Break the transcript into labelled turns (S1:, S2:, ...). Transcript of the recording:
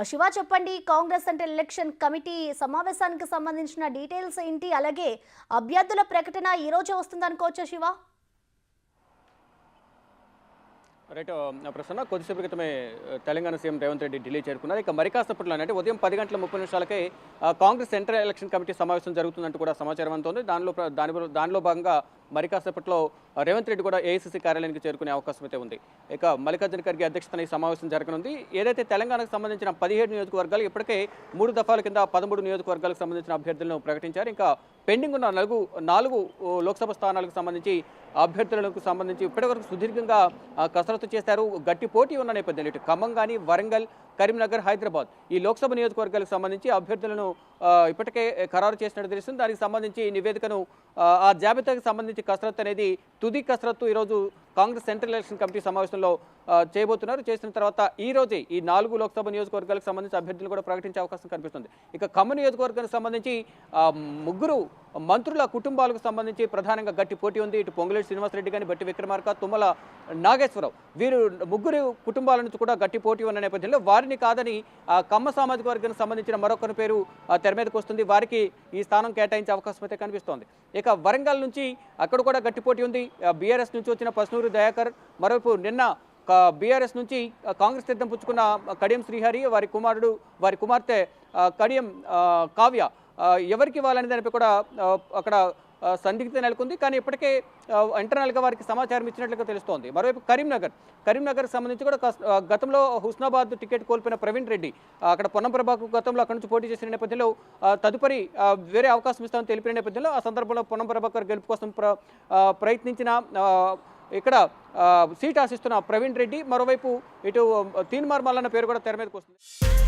S1: శివ చెప్పండి, కాంగ్రెస్ అంటే election committee సమావేశానికి సంబంధించిన డీటెయిల్స్ ఏంటి? అలాగే అభ్యర్థుల ప్రకటన ఈ రోజే వస్తుందనుకోవచ్చా శివ?
S2: రైట్. ప్రసన్న, కొద్దిసేపు క్రితమే తెలంగాణ సీఎం రేవంత్ రెడ్డి ఢిల్లీ చేరుకున్నారు. ఇక మరి కాసేపట్లో అంటే ఉదయం 10 గంటల 30 నిమిషాలకే కాంగ్రెస్ సెంట్రల్ ఎలక్షన్ కమిటీ సమావేశం జరుగుతుందంటూ కూడా సమాచారం అందుతోంది. దానిలో భాగంగా మరి కాసేపట్లో రేవంత్ రెడ్డి కూడా ఏఐసీసీ కార్యాలయానికి చేరుకునే అవకాశం అయితే ఉంది. ఇక మల్లికార్జున ఖర్గే అధ్యక్షతన ఈ సమావేశం జరగనుంది. ఏదైతే తెలంగాణకు సంబంధించిన 17 నియోజకవర్గాలు ఇప్పటికే 3 దఫాల కింద 13 నియోజకవర్గాలకు సంబంధించిన అభ్యర్థులను ప్రకటించారు. ఇంకా పెండింగ్ ఉన్న 4 లోక్సభ స్థానాలకు సంబంధించి అభ్యర్థులకు సంబంధించి ఇప్పటివరకు సుదీర్ఘంగా కసరత్తు చేశారు. గట్టి పోటీ ఉన్న నేపథ్యంలో ఇటు ఖమ్మం కానీ, వరంగల్, కరీంనగర్, హైదరాబాద్ ఈ లోక్సభ నియోజకవర్గాలకు సంబంధించి అభ్యర్థులను ఇప్పటికే ఖరారు చేసినట్టు తెలుస్తుంది. దానికి సంబంధించి నివేదికను ఆ జాబితాకు సంబంధించి కసరత్తు అనేది తుది కసరత్తు ఈరోజు కాంగ్రెస్ సెంట్రల్ ఎలక్షన్ కమిటీ సమావేశంలో చేయబోతున్నారు. చేసిన తర్వాత ఈ రోజే ఈ 4 లోక్సభ నియోజకవర్గాలకు సంబంధించి అభ్యర్థులు కూడా ప్రకటించే అవకాశం కనిపిస్తుంది. ఇక ఖమ్మం నియోజకవర్గానికి సంబంధించి 3 మంత్రుల కుటుంబాలకు సంబంధించి ప్రధానంగా గట్టి పోటీ ఉంది. ఇటు పొంగులేటి శ్రీనివాసరెడ్డి కానీ, బట్టి విక్రమార్క, తుమ్మల నాగేశ్వరరావు వీరు 3 కుటుంబాల నుంచి కూడా గట్టి పోటీ ఉన్న నేపథ్యంలో వారిని కాదని కమ్మ సామాజిక వర్గానికి సంబంధించిన మరొకరి పేరు తెర మీదకి వస్తుంది. వారికి ఈ స్థానం కేటాయించే అవకాశం అయితే కనిపిస్తోంది. ఇక వరంగల్ నుంచి అక్కడ కూడా గట్టి పోటీ ఉంది. బీఆర్ఎస్ నుంచి వచ్చిన పస్నూరి దయాకర్, మరోవైపు నిన్న బీఆర్ఎస్ నుంచి కాంగ్రెస్ తీర్థం పుచ్చుకున్న కడియం శ్రీహరి, వారి కుమార్తె కడియం కావ్య ఎవరికి ఇవ్వాలనే దానిపై కూడా అక్కడ సందిగ్ధత నెలకొంది. కానీ ఇప్పటికే ఇంటర్నల్గా వారికి సమాచారం ఇచ్చినట్లుగా తెలుస్తోంది. మరోవైపు కరీంనగర్ సంబంధించి కూడా గతంలో హుస్నాబాద్ టికెట్ కోల్పోయిన ప్రవీణ్ రెడ్డి అక్కడ పొన్నం ప్రభాకు గతంలో అక్కడి నుంచి పోటీ చేసిన నేపథ్యంలో తదుపరి వేరే అవకాశం ఇస్తామని తెలిపిన నేపథ్యంలో ఆ సందర్భంలో పొన్నం ప్రభాకర్ గెలుపు కోసం ప్రయత్నించిన ఇక్కడ సీట్ ఆశిస్తున్న ప్రవీణ్ రెడ్డి, మరోవైపు ఇటు తీన్మార్ మల్లన్న పేరు కూడా తెర మీదకి వస్తుంది.